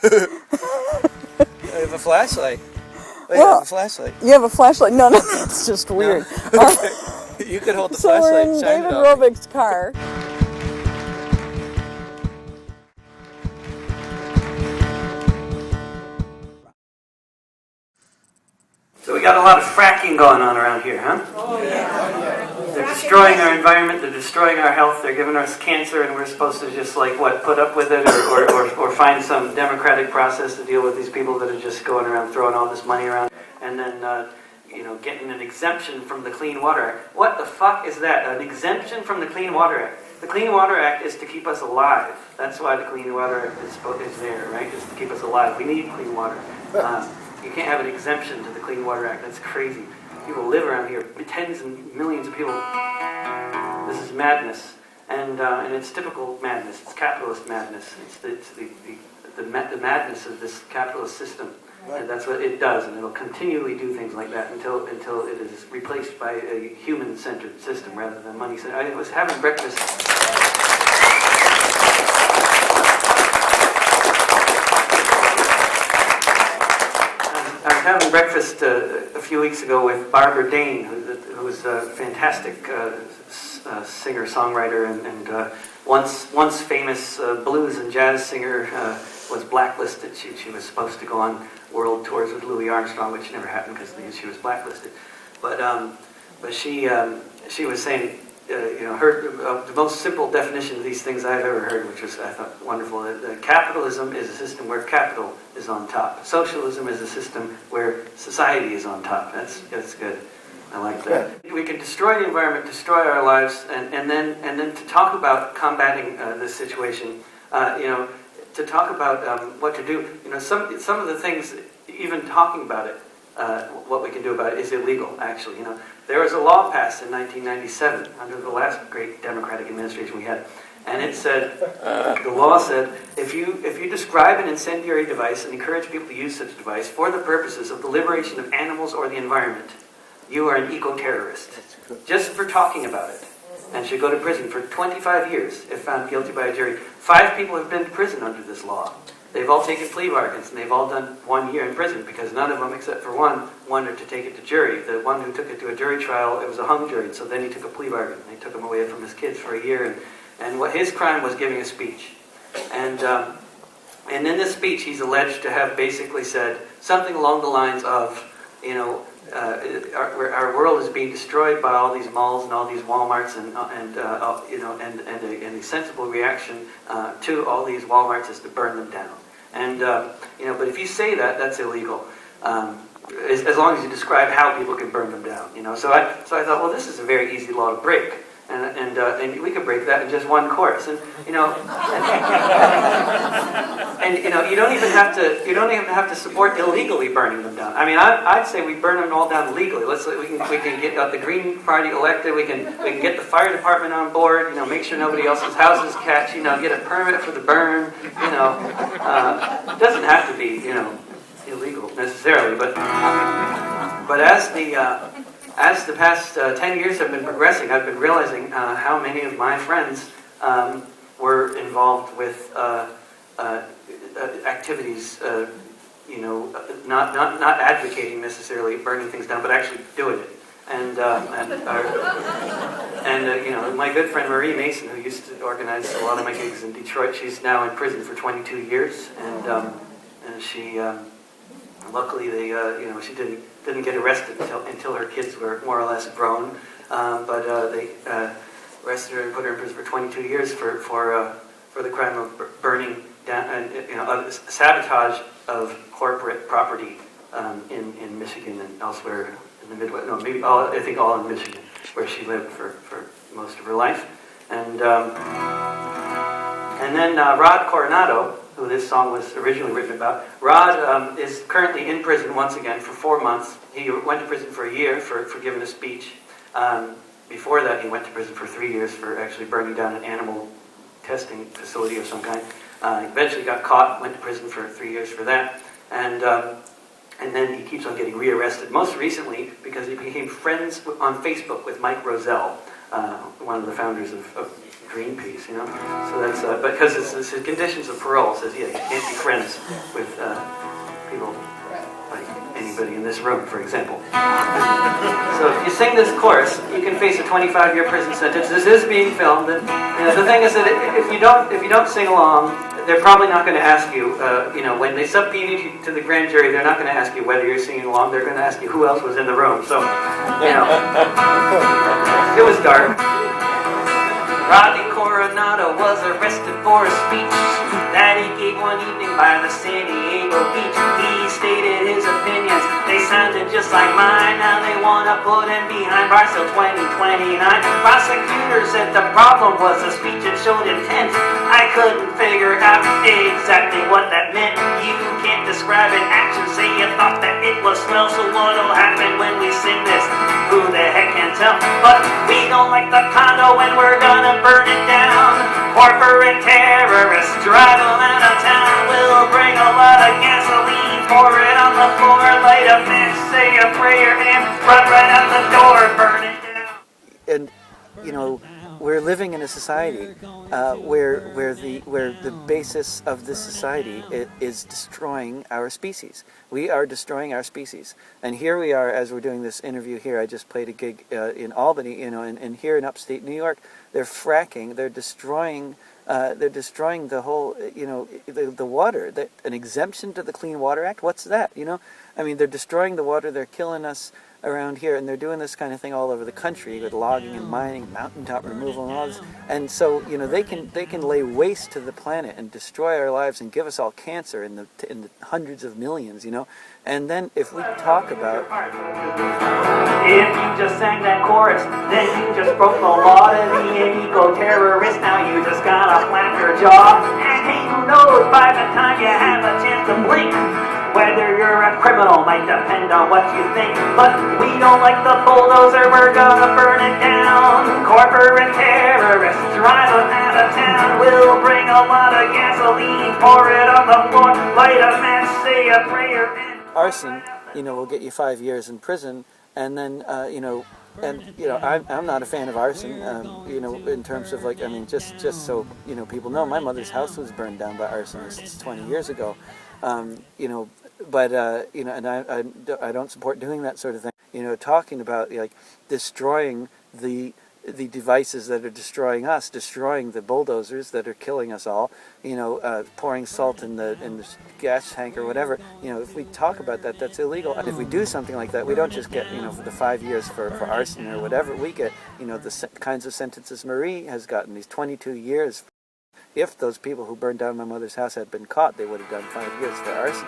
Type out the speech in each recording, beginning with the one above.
I have a flashlight. I Well, have a flashlight. You have a flashlight? No, that's just weird. No. You could hold the So flashlight. we're in Shine David it on me. Rovics' car. So we got a lot of fracking going on around here, huh? Oh, yeah. They're destroying our environment, they're destroying our health, they're giving us cancer, and we're supposed to just, like, what, put up with it or find some democratic process to deal with these people that are just going around throwing all this money around, and then, getting an exemption from the Clean Water Act. What the fuck is that? An exemption from the Clean Water Act? The Clean Water Act is to keep us alive. That's why the Clean Water Act is there, right? Is to keep us alive. We need clean water. You can't have an exemption to the Clean Water Act. That's crazy. People live around here, tens and millions of people. This is madness, and it's typical madness. It's capitalist madness. It's the madness of this capitalist system, and that's what it does. And it'll continually do things like that until it is replaced by a human-centered system rather than money-centered. I was having breakfast. I was having breakfast a few weeks ago with Barbara Dane, who was a fantastic singer-songwriter and once famous blues and jazz singer, was blacklisted. She was supposed to go on world tours with Louis Armstrong, which never happened because she was blacklisted. But she was saying, the most simple definition of these things I've ever heard, which was, I thought, wonderful, that capitalism is a system where capital is on top. Socialism is a system where society is on top. That's good. I like that. We can destroy the environment, destroy our lives, and then to talk about combating this situation, to talk about what to do. Some of the things, even talking about it, what we can do about it is illegal, actually. There was a law passed in 1997 under the last great Democratic administration we had, and it said, the law said, if you describe an incendiary device and encourage people to use such a device for the purposes of the liberation of animals or the environment, you are an eco-terrorist, just for talking about it, and should go to prison for 25 years if found guilty by a jury. 5 people have been to prison under this law. They've all taken plea bargains, and they've all done 1 year in prison, because none of them, except for one, wanted to take it to jury. The one who took it to a jury trial, it was a hung jury, so then he took a plea bargain. They took him away from his kids for a year, and what his crime was giving a speech. And in this speech, he's alleged to have basically said something along the lines of, our world is being destroyed by all these malls and all these Walmarts, and a sensible reaction to all these Walmarts is to burn them down. And but if you say that, that's illegal, as long as you describe how people can burn them down. So I thought, well, this is a very easy law to break. And we could break that in just one course, and you don't even have to support illegally burning them down. I mean, I'd say we burn them all down legally. We can get the Green Party elected. We can get the fire department on board. Make sure nobody else's houses catch. Get a permit for the burn. It doesn't have to be illegal necessarily, but as the past 10 years have been progressing, I've been realizing how many of my friends were involved with activities, not advocating necessarily burning things down, but actually doing it. And my good friend Marie Mason, who used to organize a lot of my gigs in Detroit, she's now in prison for 22 years, and she luckily she didn't get arrested until her kids were more or less grown, but they arrested her and put her in prison for 22 years for the crime of burning down and sabotage of corporate property in Michigan and elsewhere in the Midwest. No, maybe I think all in Michigan, where she lived for most of her life, and then Rod Coronado, who this song was originally written about. Rod is currently in prison once again for 4 months. He went to prison for a year for giving a speech. Before that, he went to prison for 3 years for actually burning down an animal testing facility of some kind. Eventually got caught, went to prison for 3 years for that. And then he keeps on getting rearrested. Most recently, because he became friends on Facebook with Mike Rozelle, one of the founders of Greenpeace, you know. So that's because it's the conditions of parole says you can't be friends with people like anybody in this room, for example. So if you sing this chorus, you can face a 25-year prison sentence. This is being filmed, and the thing is that if you don't sing along, they're probably not going to ask you. When they subpoena you to the grand jury, they're not going to ask you whether you're singing along. They're going to ask you who else was in the room. So, it was dark. Rodney Coronado was arrested for a speech that he gave one evening by the San Diego beach. He stated his opinions, they sounded just like mine. Now they want to put him behind bars till 2029. Prosecutors said the problem was the speech, it showed intent. I couldn't figure out exactly what that meant. You can't describe an action, say you thought that it was swell. So what'll happen when we sing this? Who the heck can tell? But we don't like the condo and we're gonna burn it down. Corporate terrorists drive them out of town. We'll bring a lot of gasoline, pour it on the floor, light a match, say a prayer, and run right out the door, burn it down. And we're living in a society where the basis of this society is destroying our species. We are destroying our species, and here we are as we're doing this interview here. I just played a gig in Albany, and here in upstate New York, they're fracking. They're destroying the whole, the water. An exemption to the Clean Water Act. What's that? They're destroying the water. They're killing us around here, and they're doing this kind of thing all over the country with logging and mining, mountaintop removal, and all this. And so, they can lay waste to the planet and destroy our lives and give us all cancer in the hundreds of millions, And then if we talk about, if you just sang that chorus, then you just broke the law to be an eco-terrorist. Now you just gotta flap your jaw, and hey, who knows, by the time you have a chance to blink, whether you're a criminal might depend on what you think. But we don't like the bulldozer, we're gonna burn it down. Corporate terrorists drive them out of town. We'll bring a lot of gasoline, pour it on the floor, light a match, say a prayer, and arson, will get you 5 years in prison, and then, I'm not a fan of arson, in terms of just so, people know, my mother's house was burned down by arsonists 20 years ago, but and I don't support doing that sort of thing, talking about, destroying the devices that are destroying us, destroying the bulldozers that are killing us all, pouring salt in the gas tank or whatever. If we talk about that, that's illegal. And if we do something like that, we don't just get, for the 5 years for arson or whatever. We get, the kinds of sentences Marie has gotten, these 22 years. If those people who burned down my mother's house had been caught, they would have done 5 years for arson.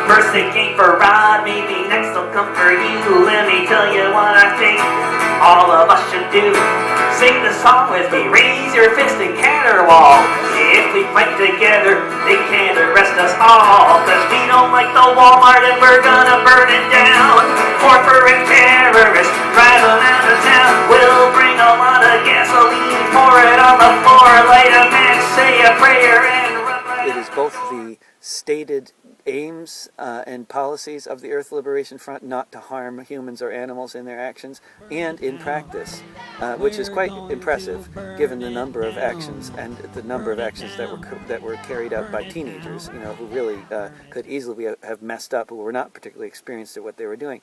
First they came for Rod, maybe next they'll come for you. Let me tell you what I think all of us should do. Sing the song with me, raise your fist and caterwaul. If we fight together, they can't arrest us all. Cause we don't like the Walmart and we're gonna burn it down. Corporate terrorists drive them out of town. We'll bring a lot of gasoline, pour it on the floor, light a match, say a prayer, and run right. It is both the stated aims and policies of the Earth Liberation Front not to harm humans or animals in their actions, and in practice, which is quite impressive given the number of actions and the number of actions that were carried out by teenagers, who really could easily have messed up, who were not particularly experienced at what they were doing.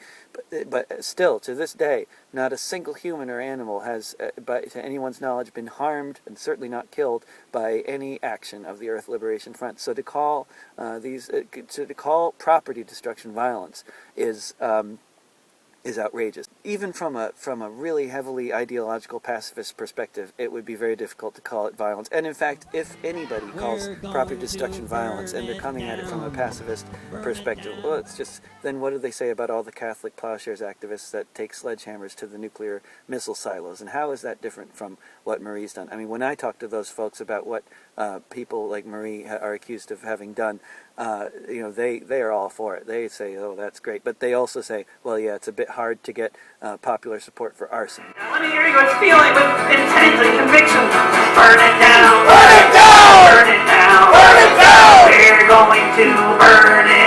But still, to this day, not a single human or animal has, to anyone's knowledge, been harmed, and certainly not killed, by any action of the Earth Liberation Front. So to call to call property destruction violence is outrageous. Even from a really heavily ideological pacifist perspective, it would be very difficult to call it violence. And in fact, if anybody calls property destruction violence and they're coming at it from a pacifist perspective, well, it's just, then what do they say about all the Catholic Plowshares activists that take sledgehammers to the nuclear missile silos? And how is that different from what Marie's done? I mean, when I talk to those folks about what people like Marie are accused of having done, they are all for it. They say, oh, that's great. But they also say, well, yeah, it's a bit hard to get popular support for arson. Now, let me hear you what's feeling with intent and conviction. Burn it down! Burn it down! Burn it down! Burn it down! We're going to burn it